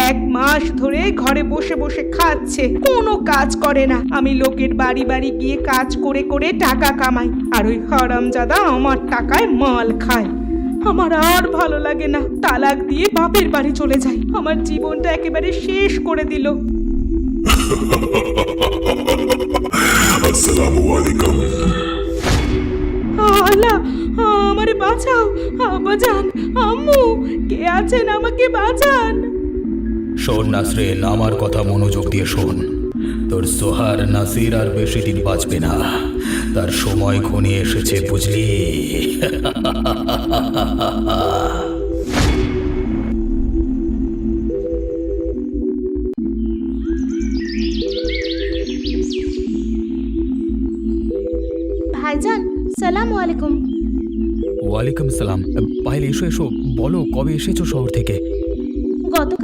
1 মাস ধরে ঘরে বসে বসে খাচ্ছে, কোনো কাজ করে না। আমি লোকের বাড়ি বাড়ি গিয়ে কাজ করে করে টাকা কামাই, আর ওই হারামজাদা আমার টাকায় মাল খায়। আমার আর ভালো লাগে না, তালাক দিয়ে বাপের বাড়ি চলে যাই। আমার জীবনটা একেবারে শেষ করে দিল। আসসালামু আলাইকুম। আল্লাহ, আমারে বাঁচাও, আব্বাজান, আম্মু, কে আছেন? আমাকে বাঁচান। শোন নাসরিন, আমার কথা মনোযোগ দিয়ে শোন। তোর সোহার নাসির আর বেশি দিন বাঁচবে না, তার সময় ঘনিয়ে এসেছে, বুঝলি? ভাইজান, সালাম আলাইকুম। ওয়ালাইকুম সালাম। পায়েল, এসো এসো, বলো কবে এসেছো শহর থেকে? গতকাল